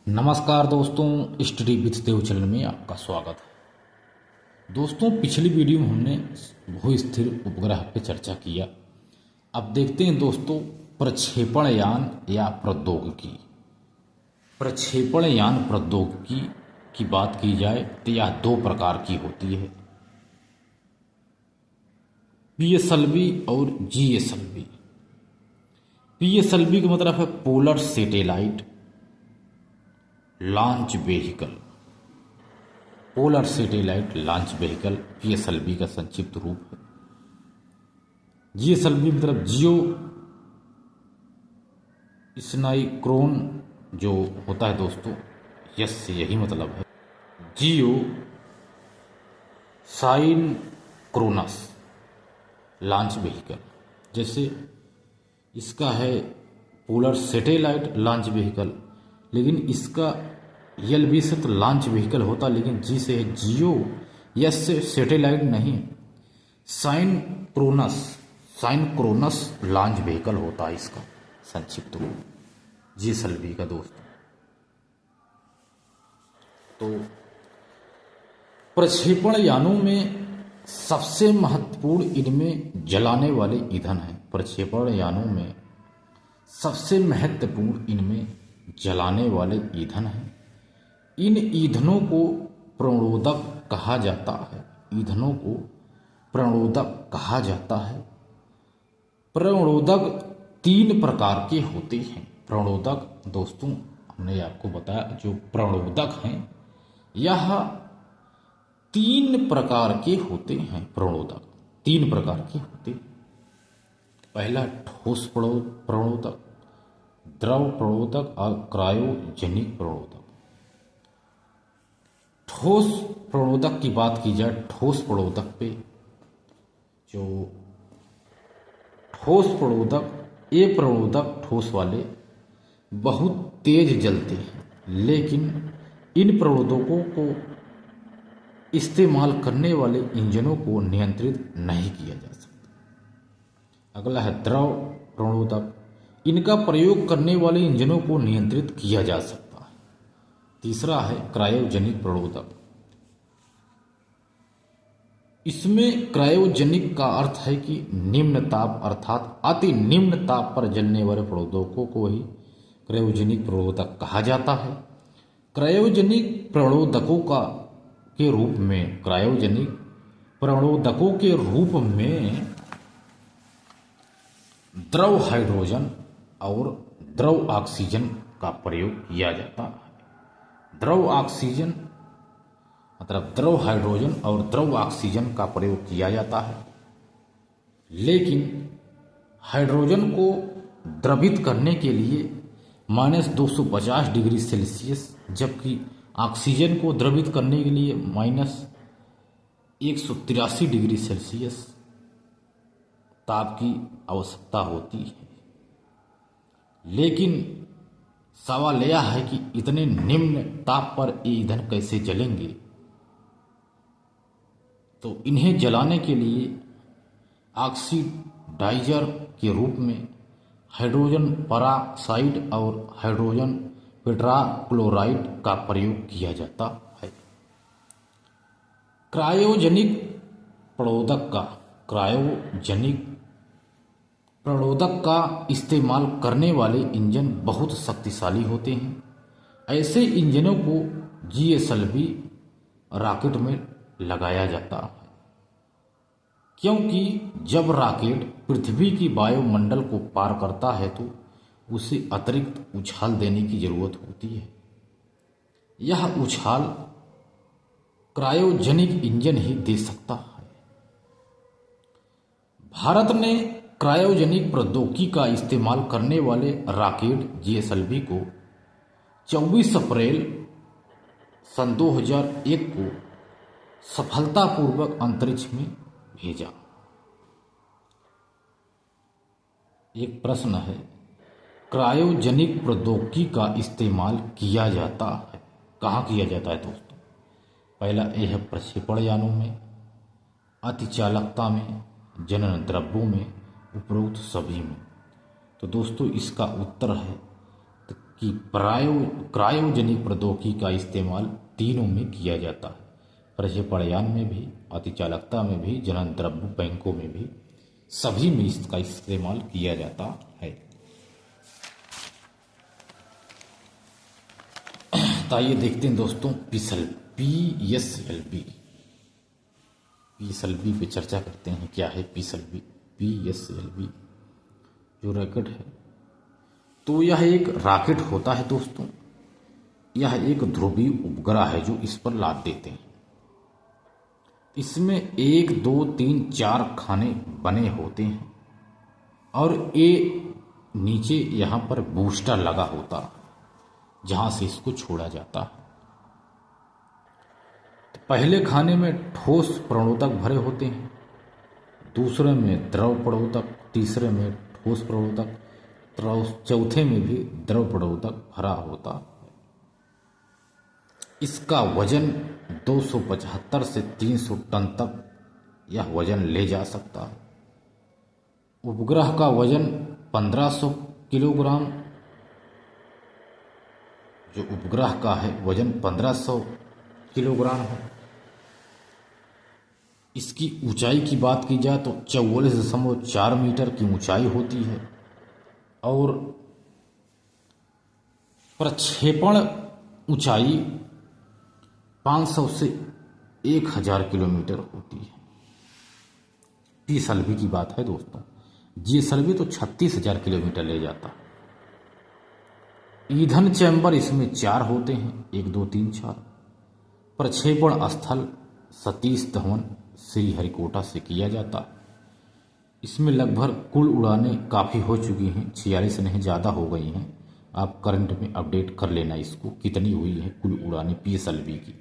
नमस्कार दोस्तों, study with Dev channel में आपका स्वागत है। दोस्तों, पिछली वीडियो में हमने भू स्थिर उपग्रह पे चर्चा किया। अब देखते हैं दोस्तों, प्रक्षेपण यान या प्रौद्योगिकी। प्रक्षेपण यान प्रौद्योगिकी की बात की जाए तो यह दो प्रकार की होती है, पीएसएलवी और जीएसएलवी। पीएसएलवी का मतलब है polar satellite launch vehicle. Polar satellite launch vehicle PSLV का संक्षिप्त रूप है। जीएसएलवी मतलब जियो स्नाइक्रोन जो होता है दोस्तों, यस से यही मतलब है, जियो साइनक्रोनस लॉन्च व्हीकल। जैसे इसका है पोलर सैटेलाइट लॉन्च व्हीकल, लेकिन इसका एलवी से तो लॉन्च व्हीकल होता, लेकिन जी से है जियो, यस से सैटेलाइट नहीं, साइनक्रोनस लॉन्च व्हीकल होता है इसका संक्षिप्त रूप जीएसएलवी का दोस्तों। तो प्रक्षेपण यानों में सबसे महत्वपूर्ण इनमें जलाने वाले ईंधन है। प्रक्षेपण यानों में सबसे महत्वपूर्ण इनमें जलाने वाले ईंधन हैं। इन ईंधनों को प्रणोदक कहा जाता है। ईंधनों को प्रणोदक कहा जाता है। प्रणोदक तीन प्रकार के होते हैं। प्रणोदक दोस्तों हमने आपको बताया, जो प्रणोदक हैं यह तीन प्रकार के होते हैं। प्रणोदक तीन प्रकार के होते हैं। पहला ठोस प्रणोदक, द्रव प्रणोदक और क्रायोजेनिक प्रणोदक। ठोस प्रणोदक की बात की जाए, ठोस प्रणोदक पे जो ठोस प्रणोदक, ये प्रणोदक ठोस वाले बहुत तेज जलते हैं, लेकिन इन प्रणोदकों को इस्तेमाल करने वाले इंजनों को नियंत्रित नहीं किया जा सकता। अगला है द्रव प्रणोदक, इनका प्रयोग करने वाले इंजनों को नियंत्रित किया जा सकता है। तीसरा है क्रायोजेनिक प्रणोदक। इसमें क्रायोजेनिक का अर्थ है कि निम्न ताप अर्थात अति निम्न ताप पर जलने वाले प्रणोदकों को ही क्रायोजेनिक प्रणोदक कहा जाता है। क्रायोजेनिक प्रणोदकों के रूप में, क्रायोजेनिक प्रणोदकों के रूप में द्रव हाइड्रोजन और द्रव ऑक्सीजन का प्रयोग किया जाता है। द्रव ऑक्सीजन मतलब द्रव हाइड्रोजन और द्रव ऑक्सीजन का प्रयोग किया जाता है, लेकिन हाइड्रोजन को द्रवित करने के लिए -250 डिग्री सेल्सियस, जबकि ऑक्सीजन को द्रवित करने के लिए -183 डिग्री सेल्सियस ताप की आवश्यकता होती है। लेकिन सवाल यह है कि इतने निम्न ताप पर ये ईंधन कैसे जलेंगे। तो इन्हें जलाने के लिए ऑक्सीडाइजर के रूप में हाइड्रोजन पराक्साइड और हाइड्रोजन टेट्राक्लोराइड का प्रयोग किया जाता है। क्रायोजेनिक प्रणोदक का इस्तेमाल करने वाले इंजन बहुत शक्तिशाली होते हैं। ऐसे इंजनों को जीएसएलवी रॉकेट में लगाया जाता है, क्योंकि जब रॉकेट पृथ्वी की वायुमंडल को पार करता है तो उसे अतिरिक्त उछाल देने की जरूरत होती है। यह उछाल क्रायोजेनिक इंजन ही दे सकता है। भारत ने क्रायोजेनिक प्रौद्योगिकी का इस्तेमाल करने वाले रॉकेट जीएसएलवी को 24 अप्रैल सन 2001 को सफलतापूर्वक अंतरिक्ष में भेजा। एक प्रश्न है, क्रायोजेनिक प्रौद्योगिकी का इस्तेमाल किया जाता है, कहाँ किया जाता है दोस्तों? पहला ए है प्रक्षेपण यानों में, अतिचालकता में, जनन द्रव्यों में, उपरोक्त सभी में। तो दोस्तों इसका उत्तर है, तो कि क्रायोजेनिक प्रौद्योगिकी का इस्तेमाल तीनों में किया जाता है, प्रक्षेपण में भी, अतिचालकता में भी, जनन द्रव्य बैंकों में भी, सभी में इसका इस्तेमाल किया जाता है। तो आइए देखते हैं दोस्तों PSLV पे चर्चा करते हैं। क्या है PSLV जो रॉकेट है, तो यह एक रॉकेट होता है दोस्तों। यह एक ध्रुवीय उपग्रह है जो इस पर लाद देते हैं। इसमें 1 2 3 4 खाने बने होते हैं और ये नीचे यहाँ पर बूस्टर लगा होता है जहाँ से इसको छोड़ा जाता है। तो पहले खाने में ठोस प्रणोदक भरे होते हैं, दूसरे में द्रव प्रणोदक, तीसरे में ठोस प्रणोदक, चौथे में भी द्रव प्रणोदक भरा होता है। इसका वजन 275 से 300 टन तक यह वजन ले जा सकता है। उपग्रह का वजन 1500 किलोग्राम, जो उपग्रह का है वजन 1500 किलोग्राम है। इसकी ऊंचाई की बात की जाए तो 44.4 मीटर की ऊंचाई होती है और प्रक्षेपण ऊंचाई 500 से 1000 किलोमीटर होती है। PSLV की बात है दोस्तों। GSLV तो 36,000 किलोमीटर ले जाता। ईंधन चैम्बर इसमें 4 होते हैं, 1 2 3 4। प्रक्षेपण स्थल सतीश धवन श्रीहरिकोटा से किया जाता। इसमें लगभग कुल उड़ानें काफ़ी हो चुकी हैं, 46 नहीं ज़्यादा हो गई हैं। आप करंट में अपडेट कर लेना इसको कितनी हुई है कुल उड़ानें PSLV की।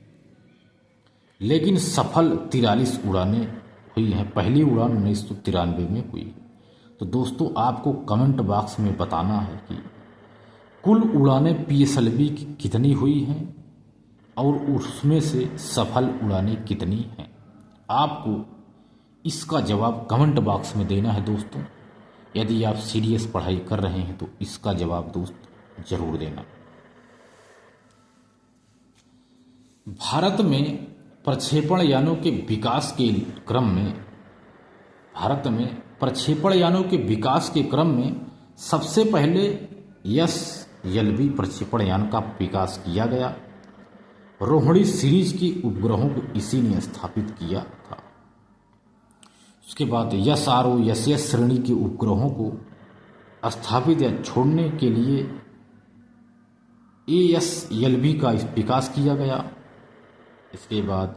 लेकिन सफल 43 उड़ानें हुई हैं। पहली उड़ान 1993 में हुई। तो दोस्तों आपको कमेंट बॉक्स में बताना है कि कुल उड़ानें PSLV की कितनी हुई हैं और उसमें से सफल उड़ानें कितनी हैं। आपको इसका जवाब कमेंट बॉक्स में देना है दोस्तों। यदि आप सीरियस पढ़ाई कर रहे हैं तो इसका जवाब दोस्त जरूर देना। भारत में प्रक्षेपण यानों के विकास के क्रम में सबसे पहले SLV प्रक्षेपण यान का विकास किया गया। रोहिणी सीरीज की उपग्रहों को इसी ने स्थापित किया था। उसके बाद SRO SS श्रेणी के उपग्रहों को स्थापित या छोड़ने के लिए ASLV का विकास किया गया। इसके बाद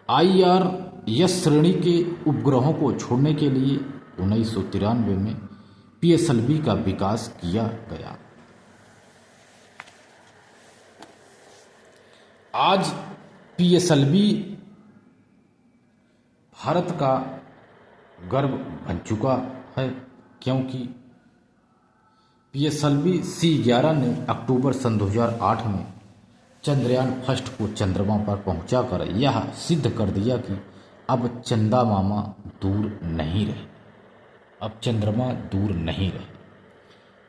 IRS श्रेणी के उपग्रहों को छोड़ने के लिए 1993 में PSLV का विकास किया गया। आज PSLV भारत का गर्व बन चुका है, क्योंकि PSLV C11 ने अक्टूबर सन 2008 में चंद्रयान फर्स्ट को चंद्रमा पर पहुंचाकर यह सिद्ध कर दिया कि अब चंदा मामा दूर नहीं रहे, अब चंद्रमा दूर नहीं रहे।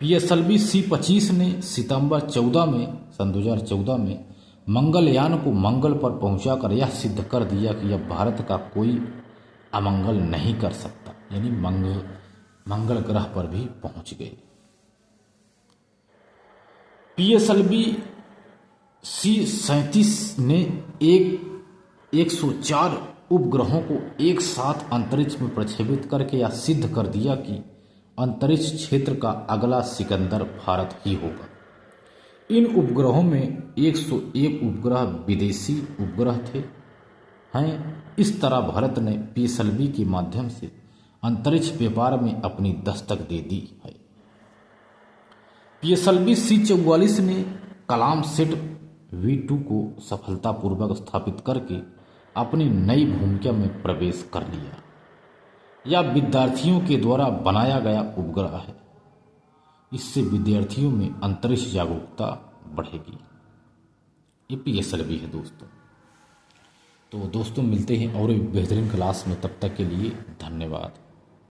PSLV C25 ने सितंबर सन 2014 में मंगलयान को मंगल पर पहुंचाकर यह सिद्ध कर दिया कि अब भारत का कोई अमंगल नहीं कर सकता, यानी मंगल ग्रह पर भी पहुंच गए। PSLV C37 ने 104 उपग्रहों को एक साथ अंतरिक्ष में प्रक्षेपित करके यह सिद्ध कर दिया कि अंतरिक्ष क्षेत्र का अगला सिकंदर भारत ही होगा। इन उपग्रहों में 101 उपग्रह विदेशी उपग्रह हैं। इस तरह भारत ने PSLV के माध्यम से अंतरिक्ष व्यापार में अपनी दस्तक दे दी है। PSLV C44 ने कलाम सेट V2 को सफलतापूर्वक स्थापित करके अपनी नई भूमिका में प्रवेश कर लिया। यह विद्यार्थियों के द्वारा बनाया गया उपग्रह है। इससे विद्यार्थियों में अंतरिक्ष जागरूकता बढ़ेगी। ये PSLV है दोस्तों। तो दोस्तों मिलते हैं और एक बेहतरीन क्लास में, तब तक के लिए धन्यवाद।